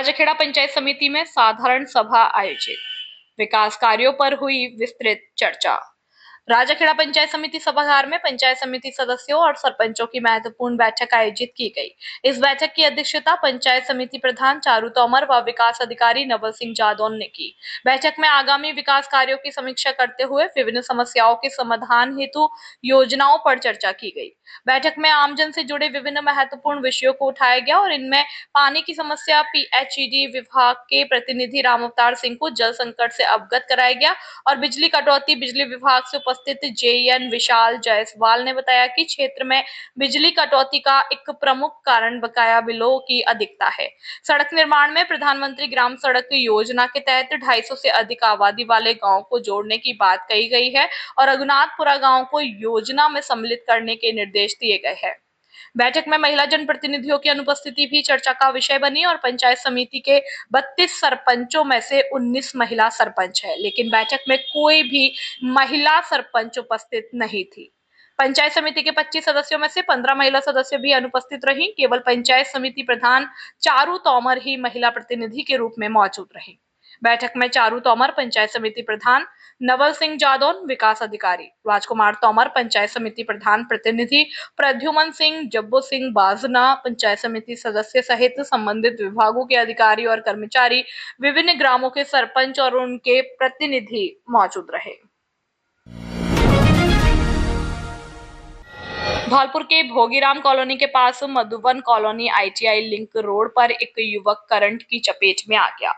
राजाखेड़ा पंचायत समिति में साधारण सभा आयोजित। विकास कार्यों पर हुई विस्तृत चर्चा। राजाखेड़ा पंचायत समिति सभागार में पंचायत समिति सदस्यों और सरपंचों की महत्वपूर्ण बैठक आयोजित की गई। इस बैठक की अध्यक्षता पंचायत समिति प्रधान चारू तोमर व विकास अधिकारी नवल सिंह जादौन ने की। बैठक में आगामी विकास कार्यों की समीक्षा करते हुए विभिन्न समस्याओं के समाधान हेतु योजनाओं पर चर्चा की गई। बैठक में आमजन से जुड़े विभिन्न महत्वपूर्ण विषयों को उठाया गया और इनमें पानी की समस्या, पीएचईडी विभाग के प्रतिनिधि राम अवतार सिंह को जल संकट से अवगत कराया गया और बिजली कटौती बिजली विभाग से उपस्थित जेएन विशाल जायसवाल ने बताया कि क्षेत्र में बिजली कटौती का एक प्रमुख कारण बकाया बिलों की अधिकता है। सड़क निर्माण में प्रधानमंत्री ग्राम सड़क योजना के तहत 250 से अधिक आबादी वाले गांव को जोड़ने की बात कही गई है और रघुनाथपुरा गांव को योजना में सम्मिलित करने के निर्देश दिए गए हैं। बैठक में महिला जनप्रतिनिधियों की अनुपस्थिति भी चर्चा का विषय बनी और पंचायत समिति के 32 सरपंचों में से 19 महिला सरपंच है, लेकिन बैठक में कोई भी महिला सरपंच उपस्थित नहीं थी। पंचायत समिति के 25 सदस्यों में से 15 महिला सदस्य भी अनुपस्थित रहीं। केवल पंचायत समिति प्रधान चारू तोमर ही महिला प्रतिनिधि के रूप में मौजूद रही। बैठक में चारू तोमर पंचायत समिति प्रधान, नवल सिंह जादौन विकास अधिकारी, राजकुमार तोमर पंचायत समिति प्रधान प्रतिनिधि, प्रद्युमन सिंह, जब्बू सिंह बाजना पंचायत समिति सदस्य सहित संबंधित विभागों के अधिकारी और कर्मचारी, विभिन्न ग्रामों के सरपंच और उनके प्रतिनिधि मौजूद रहे। धौलपुर के भोगीराम कॉलोनी के पास Madhuban colony ITI link road पर एक युवक करंट की चपेट में आ गया।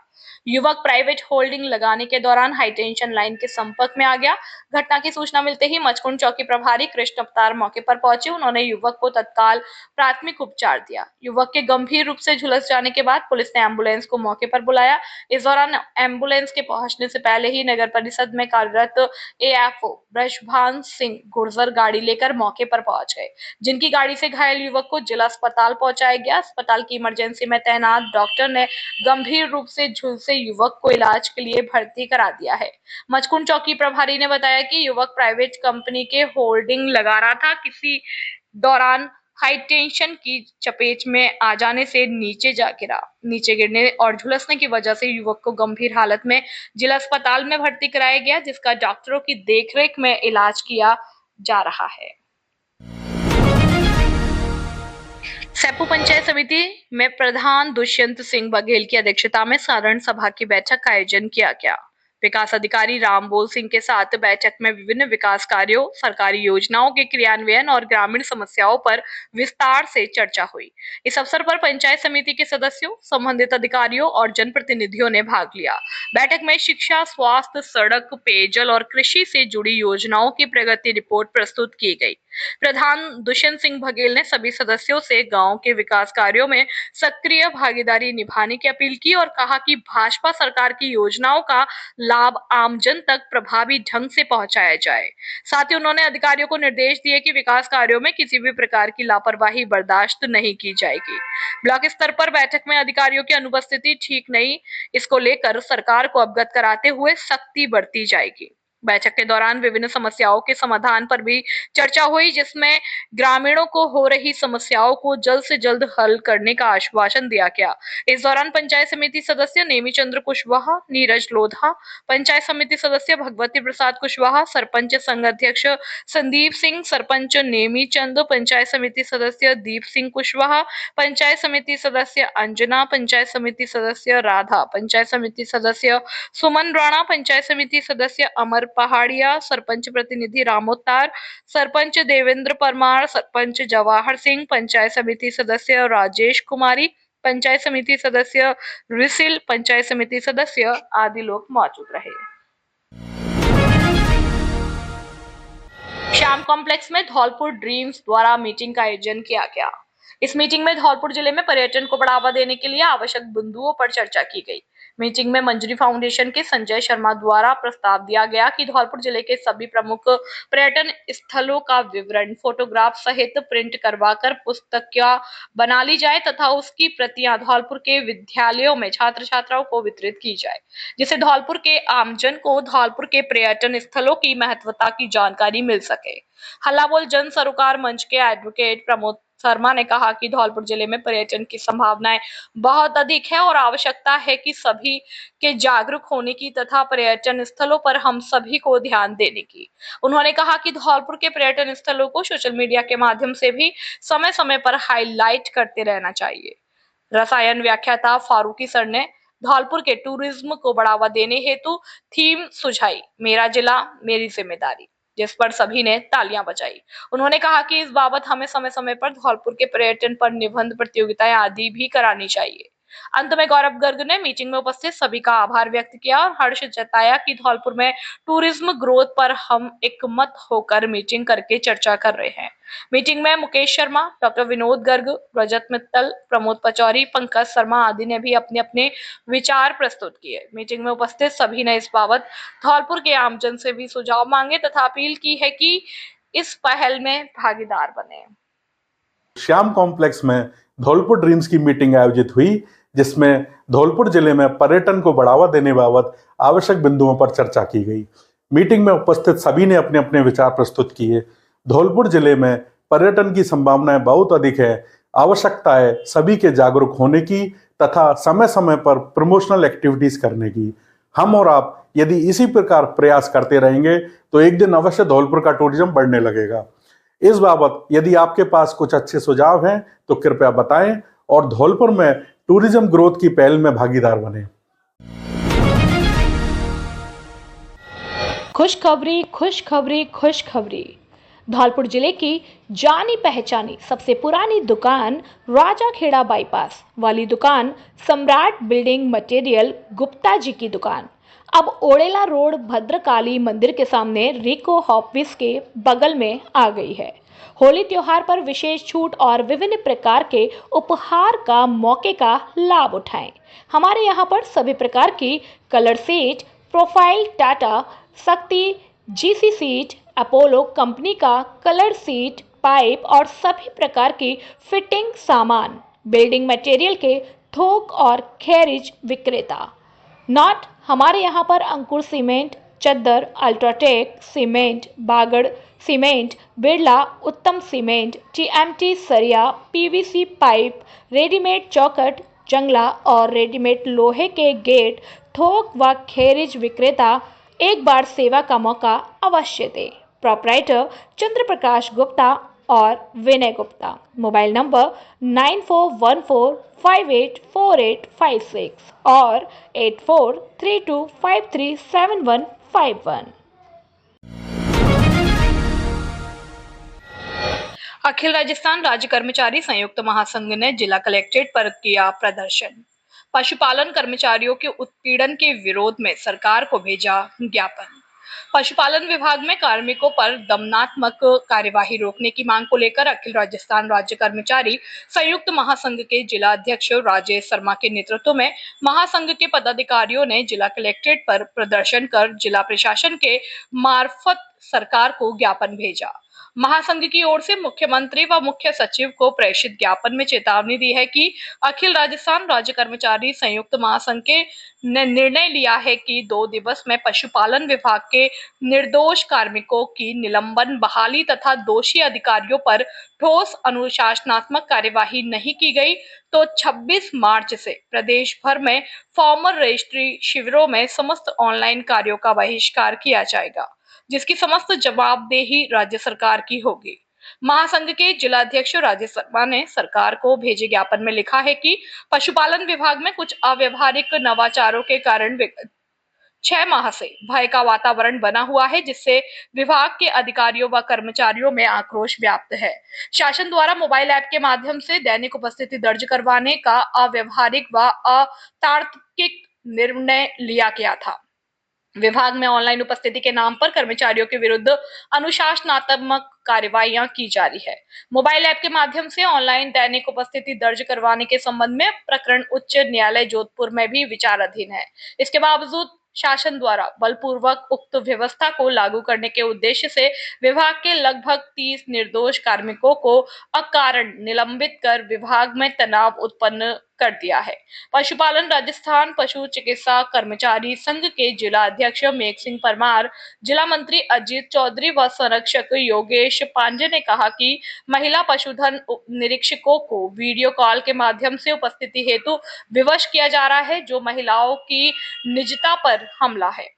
युवक प्राइवेट होल्डिंग लगाने के दौरान हाई टेंशन लाइन के संपर्क में आ गया। घटना की सूचना मिलते ही मचकुंड चौकी प्रभारी कृष्ण अवतार मौके पर पहुंचे। उन्होंने युवक को तत्काल प्राथमिक उपचार दिया। युवक के गंभीर रूप से झुलस जाने के बाद पुलिस ने एम्बुलेंस को मौके पर बुलाया। इस दौरान एम्बुलेंस के पहुंचने से पहले ही नगर परिषद में कार्यरत एएफओ ब्रजभान सिंह गुर्जर गाड़ी लेकर मौके पर पहुंच गए, जिनकी गाड़ी से घायल युवक को जिला अस्पताल पहुंचाया गया। अस्पताल की इमरजेंसी में तैनात डॉक्टर ने गंभीर रूप से झुलसे युवक को इलाज के लिए भर्ती करा दिया है। मचकुंड चौकी प्रभारी ने बताया कि युवक प्राइवेट कंपनी के होल्डिंग लगा रहा था। किसी दौरान हाई टेंशन की चपेट में आ जाने से नीचे गिरने और झुलसने की वजह से युवक को गंभीर हालत में जिला अस्पताल में भर्ती कराया गया, जिसका डॉक्टरों की देखरेख में इलाज किया जा रहा है। सैपू पंचायत समिति में प्रधान दुष्यंत सिंह बघेल की अध्यक्षता में साधारण सभा की बैठक का आयोजन किया गया। विकास अधिकारी रामबोल सिंह के साथ बैठक में विभिन्न विकास कार्यों, सरकारी योजनाओं के क्रियान्वयन और ग्रामीण समस्याओं पर विस्तार से चर्चा हुई। इस अवसर पर पंचायत समिति के सदस्यों, संबंधित अधिकारियों और जनप्रतिनिधियों ने भाग लिया। बैठक में शिक्षा, स्वास्थ्य, सड़क, पेयजल और कृषि से जुड़ी योजनाओं की प्रगति रिपोर्ट प्रस्तुत की गई। प्रधान दुष्यंत सिंह बघेल ने सभी सदस्यों से गांव के विकास कार्यों में सक्रिय भागीदारी निभाने की अपील की और कहा कि भाजपा सरकार की योजनाओं का लाभ आमजन तक प्रभावी ढंग से पहुंचाया जाए। साथ ही उन्होंने अधिकारियों को निर्देश दिए कि विकास कार्यों में किसी भी प्रकार की लापरवाही बर्दाश्त नहीं की जाएगी। ब्लॉक स्तर पर बैठक में अधिकारियों की अनुपस्थिति ठीक नहीं, इसको लेकर सरकार को अवगत कराते हुए सख्ती बरती जाएगी। बैठक के दौरान विभिन्न समस्याओं के समाधान पर भी चर्चा हुई, जिसमें ग्रामीणों को हो रही समस्याओं को जल्द से जल्द हल करने का आश्वासन दिया गया। इस दौरान पंचायत समिति सदस्य नेमी चंद्र कुशवाहा, नीरज लोधा, पंचायत समिति सदस्य भगवती प्रसाद कुशवाहा, सरपंच संघ अध्यक्ष संदीप सिंह, सरपंच नेमी चंद, पंचायत समिति सदस्य दीप सिंह कुशवाहा, पंचायत समिति सदस्य अंजना, पंचायत समिति सदस्य राधा, पंचायत समिति सदस्य सुमन राणा, पंचायत समिति सदस्य अमर पहाड़िया, सरपंच प्रतिनिधि रामोत्तार, सरपंच देवेंद्र परमार, सरपंच जवाहर सिंह, पंचायत समिति सदस्य राजेश कुमारी, पंचायत समिति सदस्य रिसिल, पंचायत समिति सदस्य आदि लोग मौजूद रहे। श्याम कॉम्प्लेक्स में धौलपुर ड्रीम्स द्वारा मीटिंग का आयोजन किया गया। इस मीटिंग में धौलपुर जिले में पर्यटन को बढ़ावा देने के लिए आवश्यक बिंदुओं पर चर्चा की गई। मीटिंग में मंजरी फाउंडेशन के संजय शर्मा द्वारा प्रस्ताव दिया गया कि धौलपुर जिले के सभी प्रमुख पर्यटन स्थलों का विवरण फोटोग्राफ सहित प्रिंट करवाकर पुस्तकिया बना ली जाए तथा उसकी प्रतियां धौलपुर के विद्यालयों में छात्र छात्राओं को वितरित की जाए, जिससे धौलपुर के आमजन को धौलपुर के पर्यटन स्थलों की महत्वता की जानकारी मिल सके। हल्ला बोल जन सरोकार मंच के एडवोकेट प्रमोद शर्मा ने कहा कि धौलपुर जिले में पर्यटन की संभावनाएं बहुत अधिक है और आवश्यकता है कि सभी के जागरूक होने की तथा पर्यटन स्थलों पर हम सभी को ध्यान देने की। उन्होंने कहा कि धौलपुर के पर्यटन स्थलों को सोशल मीडिया के माध्यम से भी समय समय पर हाईलाइट करते रहना चाहिए। रसायन व्याख्याता फारूकी सर ने धौलपुर के टूरिज्म को बढ़ावा देने हेतु थीम सुझाई, मेरा जिला मेरी जिम्मेदारी, जिस पर सभी ने तालियां बजाई। उन्होंने कहा कि इस बाबत हमें समय समय पर धौलपुर के पर्यटन पर निबंध प्रतियोगिताएं आदि भी करानी चाहिए। अंत में गौरव गर्ग ने मीटिंग में उपस्थित सभी का आभार व्यक्त किया और हर्ष जताया कि धौलपुर में टूरिज्म ग्रोथ पर हम एकमत होकर मीटिंग करके चर्चा कर रहे हैं। मीटिंग में मुकेश शर्मा, डॉक्टर विनोद गर्ग, रजत मित्तल, प्रमोद पचौरी, पंकज शर्मा आदि ने भी अपने अपने विचार प्रस्तुत किए। मीटिंग में उपस्थित सभी ने इस बाबत धौलपुर के आमजन से भी सुझाव मांगे तथा अपील की है कि इस पहल में भागीदार बने। श्याम कॉम्प्लेक्स में धौलपुर ड्रीम्स की मीटिंग आयोजित हुई, जिसमें धौलपुर जिले में पर्यटन को बढ़ावा देने बाबत आवश्यक बिंदुओं पर चर्चा की गई। मीटिंग में उपस्थित सभी ने अपने अपने विचार प्रस्तुत किए। धौलपुर जिले में पर्यटन की संभावनाएं बहुत अधिक है। आवश्यकता है सभी के जागरूक होने की तथा समय समय पर प्रमोशनल एक्टिविटीज करने की। हम और आप यदि इसी प्रकार प्रयास करते रहेंगे तो एक दिन अवश्य धौलपुर का टूरिज्म बढ़ने लगेगा। इस बाबत यदि आपके पास कुछ अच्छे सुझाव हैं तो कृपया बताएं और धौलपुर में टूरिज्म ग्रोथ की पहल में भागीदार बने। खुशखबरी, खुशखबरी, खुशखबरी। धौलपुर जिले की जानी पहचानी सबसे पुरानी दुकान राजा खेड़ा बाईपास वाली दुकान सम्राट बिल्डिंग मटेरियल गुप्ता जी की दुकान अब ओड़ेला रोड भद्रकाली मंदिर के सामने रिको ऑफिस के बगल में आ गई है। होली त्योहार पर विशेष छूट और विभिन्न प्रकार के उपहार का मौके का लाभ उठाएं। हमारे यहाँ पर सभी प्रकार की कलर सीट, प्रोफाइल टाटा, शक्ति, जीसी सीट, अपोलो कंपनी का कलर सीट, पाइप और सभी प्रकार की फिटिंग सामान, बिल्डिंग मटेरियल के थोक और खैरिज विक्रेता। नॉट हमारे यहाँ पर अंकुर सीमेंट, चद्दर, अल्ट्राटेक सीमेंट, बागड़ सीमेंट, बिरला उत्तम सीमेंट, टीएमटी सरिया, पीवीसी पाइप, रेडीमेड चौखट, जंगला और रेडीमेड लोहे के गेट, थोक व खैरिज विक्रेता एक बार सेवा का मौका अवश्य दे। प्रोपराइटर चंद्र प्रकाश गुप्ता और विनय गुप्ता। मोबाइल नंबर 9414584856 और 8432537151। अखिल राजस्थान राज्य कर्मचारी संयुक्त महासंघ ने जिला कलेक्ट्रेट पर किया प्रदर्शन। पशुपालन कर्मचारियों के उत्पीड़न के विरोध में सरकार को भेजा ज्ञापन। पशुपालन विभाग में कार्मिकों पर दमनात्मक कार्यवाही रोकने की मांग को लेकर अखिल राजस्थान राज्य कर्मचारी संयुक्त महासंघ के जिला अध्यक्ष राजेश शर्मा के नेतृत्व में महासंघ के पदाधिकारियों ने जिला कलेक्ट्रेट पर प्रदर्शन कर जिला प्रशासन के मार्फत सरकार को ज्ञापन भेजा। महासंघ की ओर से मुख्यमंत्री व मुख्य सचिव को प्रेषित ज्ञापन में चेतावनी दी है कि अखिल राजस्थान राज्य कर्मचारी संयुक्त महासंघ के ने निर्णय लिया है कि 2 दिवस में पशुपालन विभाग के निर्दोष कार्मिकों की निलंबन, बहाली तथा दोषी अधिकारियों पर ठोस अनुशासनात्मक कार्यवाही नहीं की गई तो 26 मार्च से प्रदेश भर में फॉर्मर रजिस्ट्री शिविरों में समस्त ऑनलाइन कार्यों का बहिष्कार किया जाएगा, जिसकी समस्त जवाबदेही राज्य सरकार की होगी। महासंघ के जिला अध्यक्ष राजेश शर्मा ने सरकार को भेजे ज्ञापन में लिखा है कि पशुपालन विभाग में कुछ अव्यवहारिक नवाचारों के कारण 6 माह से भय का वातावरण बना हुआ है, जिससे विभाग के अधिकारियों व कर्मचारियों में आक्रोश व्याप्त है। शासन द्वारा मोबाइल ऐप के माध्यम से दैनिक उपस्थिति दर्ज करवाने का अव्यवहारिक व अतार्किक निर्णय लिया गया था। विभाग में ऑनलाइन उपस्थिति के नाम पर कर्मचारियों के विरुद्ध अनुशासनात्मक कार्यवाहियां की जा रही है। मोबाइल ऐप के माध्यम से ऑनलाइन दैनिक उपस्थिति दर्ज करवाने के संबंध में प्रकरण उच्च न्यायालय जोधपुर में भी विचाराधीन है। इसके बावजूद शासन द्वारा बलपूर्वक उक्त व्यवस्था को लागू करने के उद्देश्य से विभाग के लगभग 30 निर्दोष कार्मिकों को अकारण निलंबित कर विभाग में तनाव उत्पन्न कर दिया है। पशुपालन राजस्थान पशु चिकित्सा कर्मचारी संघ के जिला अध्यक्ष मेघ सिंह परमार, जिला मंत्री अजीत चौधरी व संरक्षक योगेश पांडे ने कहा कि महिला पशुधन निरीक्षकों को वीडियो कॉल के माध्यम से उपस्थिति हेतु विवश किया जा रहा है, जो महिलाओं की निजता पर हमला है।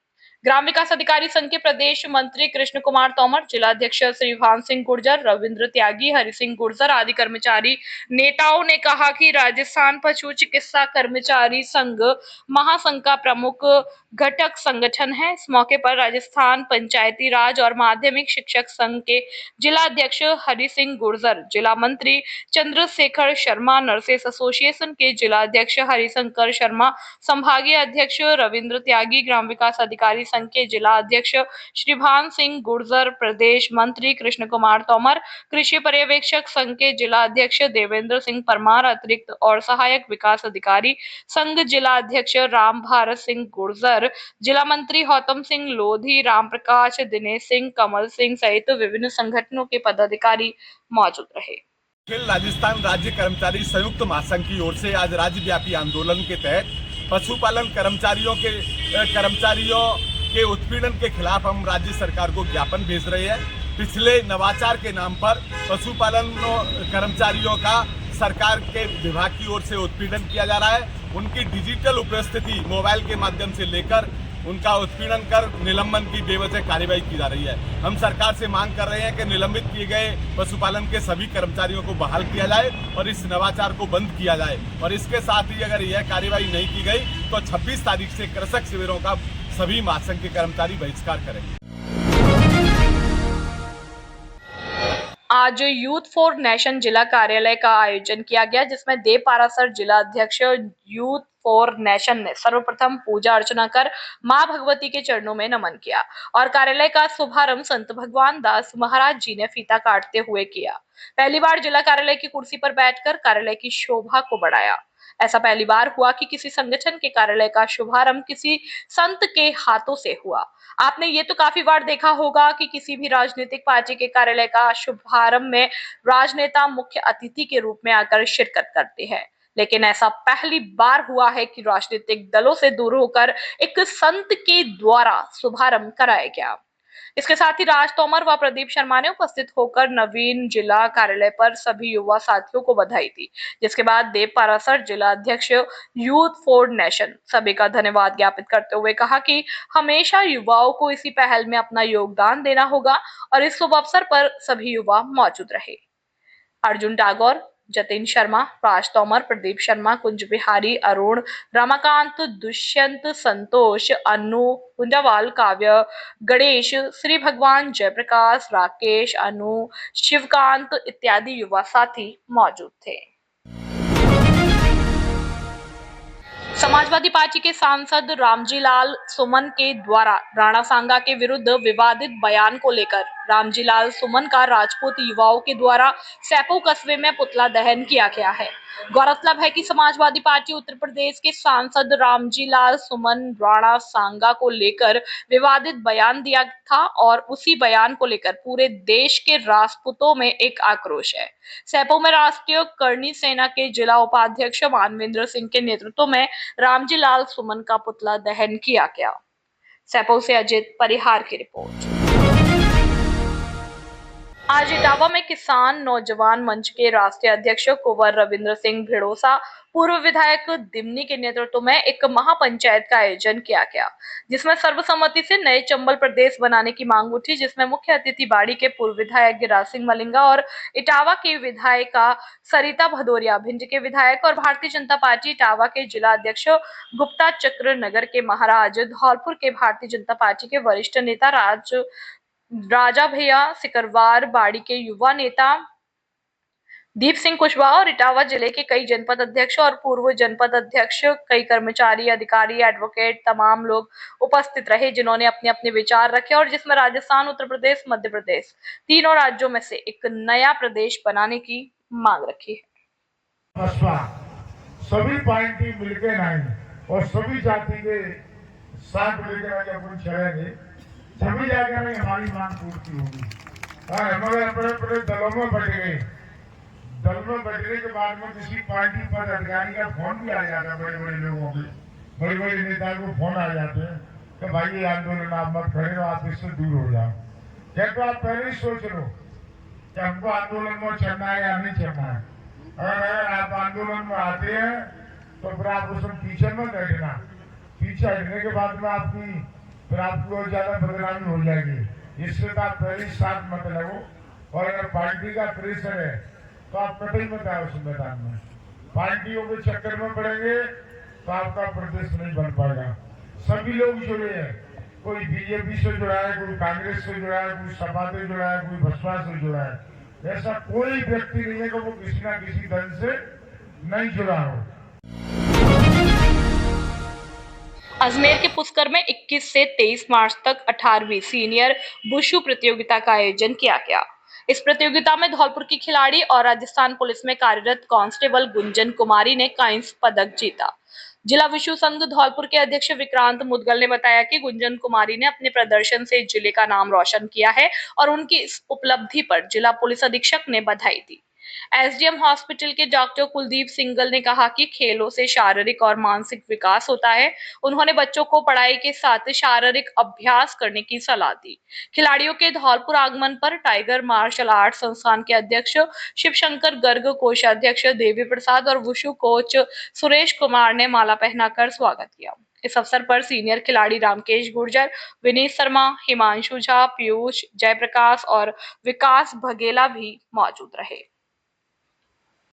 ग्राम विकास अधिकारी संघ के प्रदेश मंत्री कृष्ण कुमार तोमर, जिला अध्यक्ष श्री भान सिंह गुर्जर, रविंद्र त्यागी, हरि सिंह गुर्जर आदि कर्मचारी नेताओं ने कहा कि राजस्थान पशु चिकित्सा कर्मचारी संघ महासंघ का प्रमुख घटक संगठन है। इस मौके पर राजस्थान पंचायती राज और माध्यमिक शिक्षक संघ के जिला अध्यक्ष हरि सिंह गुर्जर, जिला मंत्री चंद्रशेखर शर्मा, नर्सेस एसोसिएशन के जिला अध्यक्ष हरिशंकर शर्मा, संभागीय अध्यक्ष रविंद्र त्यागी, ग्राम विकास अधिकारी संघ के जिला अध्यक्ष श्री भान सिंह गुर्जर, प्रदेश मंत्री कृष्ण कुमार तोमर, कृषि पर्यवेक्षक संघ के जिला अध्यक्ष देवेंद्र सिंह परमार, अतिरिक्त और सहायक विकास अधिकारी संघ जिला अध्यक्ष राम भारत सिंह गुर्जर, जिला मंत्री गौतम सिंह लोधी, राम प्रकाश, दिनेश सिंह, कमल सिंह सहित विभिन्न संगठनों के पदाधिकारी मौजूद रहे। अखिल राजस्थान राज्य कर्मचारी संयुक्त महासंघ की ओर से आज राज्यव्यापी आंदोलन के तहत पशुपालन कर्मचारियों के उत्पीड़न के खिलाफ हम राज्य सरकार को ज्ञापन भेज रहे हैं। पिछले नवाचार के नाम पर पशुपालन कर्मचारियों का सरकार के विभाग की ओर से उत्पीड़न किया जा रहा है। उनकी डिजिटल उपस्थिति मोबाइल के माध्यम से लेकर उनका उत्पीड़न कर निलंबन की बेवजह कार्यवाही की जा रही है। हम सरकार से मांग कर रहे हैं कि निलंबित किए गए पशुपालन के सभी कर्मचारियों को बहाल किया जाए और इस नवाचार को बंद किया जाए। और इसके साथ ही अगर यह कार्यवाही नहीं की गई तो 26 तारीख से कृषक शिविरों का सभी महासंघ के कर्मचारी बहिष्कार करेंगे। आज यूथ फॉर नेशन जिला कार्यालय का आयोजन किया गया, जिसमें देव पारासर जिला अध्यक्ष यूथ फॉर नेशन ने सर्वप्रथम पूजा अर्चना कर मां भगवती के चरणों में नमन किया और कार्यालय का शुभारंभ संत भगवान दास महाराज जी ने फीता काटते हुए किया। पहली बार जिला कार्यालय की कुर्सी पर बैठकर कार्यालय की शोभा को बढ़ाया। ऐसा पहली बार हुआ कि किसी संगठन के कार्यालय का शुभारंभ किसी संत के हाथों से हुआ। आपने ये तो काफी बार देखा होगा कि किसी भी राजनीतिक पार्टी के कार्यालय का शुभारंभ में राजनेता मुख्य अतिथि के रूप में आकर शिरकत करते हैं, लेकिन ऐसा पहली बार हुआ है कि राजनीतिक दलों से दूर होकर एक संत के द्वारा शुभारंभ कराया गया। इसके साथ ही राज तोमर व प्रदीप शर्मा ने उपस्थित होकर नवीन जिला कार्यालय पर सभी युवा साथियों को बधाई दी, जिसके बाद देव पारासर जिला अध्यक्ष यूथ फॉर नेशन सभी का धन्यवाद ज्ञापित करते हुए कहा कि हमेशा युवाओं को इसी पहल में अपना योगदान देना होगा और इस शुभ अवसर पर सभी युवा मौजूद रहे। अर्जुन टागोर, जतिन शर्मा, राज तोमर, प्रदीप शर्मा, कुंज बिहारी, अरुण, रमाकांत, दुष्यंत, संतोष, अनु, कुंजावाल, काव्य, गणेश, श्री भगवान, जयप्रकाश, राकेश, अनु, शिवकांत इत्यादि युवा साथी मौजूद थे। समाजवादी पार्टी के सांसद रामजी लाल सुमन के द्वारा राणा सांगा के विरुद्ध विवादित बयान को लेकर रामजी लाल सुमन का राजपूत युवाओं के द्वारा सैपो कस्बे में पुतला दहन किया गया है। गौरतलब है कि समाजवादी पार्टी उत्तर प्रदेश के सांसद रामजी लाल सुमन राणा सांगा को लेकर विवादित बयान दिया था और उसी बयान को लेकर पूरे देश के राजपूतों में एक आक्रोश है। सैपो में राष्ट्रीय करनी सेना के जिला उपाध्यक्ष मानवेंद्र सिंह के नेतृत्व में रामजी लाल सुमन का पुतला दहन किया गया। सैपो से अजित परिहार की रिपोर्ट। आज इटावा में किसान नौजवान मंच के राष्ट्रीय अध्यक्ष कुंवर रविंद्र सिंह भिड़ोसा, पूर्व विधायक दिमनी के नेतृत्व में एक महापंचायत का आयोजन किया गया, जिसमें सर्वसम्मति से नए चंबल प्रदेश बनाने की मांग उठी, जिसमें मुख्य अतिथि बाड़ी के पूर्व विधायक गिरिराज सिंह मलिंगा और इटावा की विधायिका सरिता भदौरिया, भिंड के विधायक और भारतीय जनता पार्टी इटावा के जिला अध्यक्ष गुप्ता चक्र नगर के महाराज, धौलपुर के भारतीय जनता पार्टी के वरिष्ठ नेता राजा भैया सिकरवार, बाड़ी के युवा नेता दीप सिंह कुशवाहा और इटावा जिले के कई जनपद अध्यक्ष और पूर्व जनपद अध्यक्ष, कई कर्मचारी, अधिकारी, एडवोकेट, तमाम लोग उपस्थित रहे, जिन्होंने अपने अपने विचार रखे और जिसमें राजस्थान, उत्तर प्रदेश, मध्य प्रदेश तीनों राज्यों में से एक नया प्रदेश बनाने की मांग रखी है। सभी पार्टी मिलकर नहीं और सभी जाति के साथ लेकर आज अपन चलेंगे, तभी जाकर हमारी मांग पूर्ति होगी। और हमारे अपने अपने दलों में बट गए, दल में बैठने के बाद में किसी पार्टी पर अधिकारी का फोन भी आ जाता है, बड़े बड़े लोगों के, बड़े बड़े नेताओं को फोन आ जाते हैं कि भाई ये आंदोलन आप मत करें, आप इससे दूर हो जाओ। या तो आप पहले ही सोच लो कि हमको आंदोलन में चलना है या नहीं चलना है। अगर आप आंदोलन में आते हैं तो फिर आप उसमें पीछे में बैठना, पीछे हटने के बाद में फिर आपकी और ज्यादा बदनामी हो जाएगी। इससे तो आप पहले ही साथ मत लगो, और अगर पार्टी का प्रेशर है तो आप कतई मत आओ उस मैदान में। पार्टियों के चक्कर में पड़ेंगे तो आपका प्रदेश नहीं बन पाएगा। सभी लोग जुड़े हैं, कोई बीजेपी से जुड़ा है, कोई कांग्रेस से जुड़ा है, कोई सपा से जुड़ा है, कोई बसपा से जुड़ा है। ऐसा कोई व्यक्ति नहीं है कि वो किसी ना किसी दल से नहीं जुड़ा हो। अजमेर के पुष्कर में 21 से 23 मार्च तक 18वीं सीनियर वुशु प्रतियोगिता का आयोजन किया गया। इस प्रतियोगिता में धौलपुर की खिलाड़ी और राजस्थान पुलिस में कार्यरत कांस्टेबल गुंजन कुमारी ने कांस्य पदक जीता। जिला विशु संघ धौलपुर के अध्यक्ष विक्रांत मुदगल ने बताया कि गुंजन कुमारी ने अपने प्रदर्शन से जिले का नाम रोशन किया है और उनकी इस उपलब्धि पर जिला पुलिस अधीक्षक ने बधाई दी। एसडीएम हॉस्पिटल के डॉक्टर कुलदीप सिंगल ने कहा कि खेलों से शारीरिक और मानसिक विकास होता है। उन्होंने बच्चों को पढ़ाई के साथ शारीरिक अभ्यास करने की सलाह दी। खिलाड़ियों के धौलपुर आगमन पर टाइगर मार्शल आर्ट संस्थान के अध्यक्ष शिवशंकर गर्ग, कोषाध्यक्ष देवी प्रसाद और वुशु कोच सुरेश कुमार ने माला पहनाकर स्वागत किया। इस अवसर पर सीनियर खिलाड़ी रामकेश गुर्जर, विनीत शर्मा, हिमांशु झा, पीयूष, जयप्रकाश और विकास बघेला भी मौजूद रहे।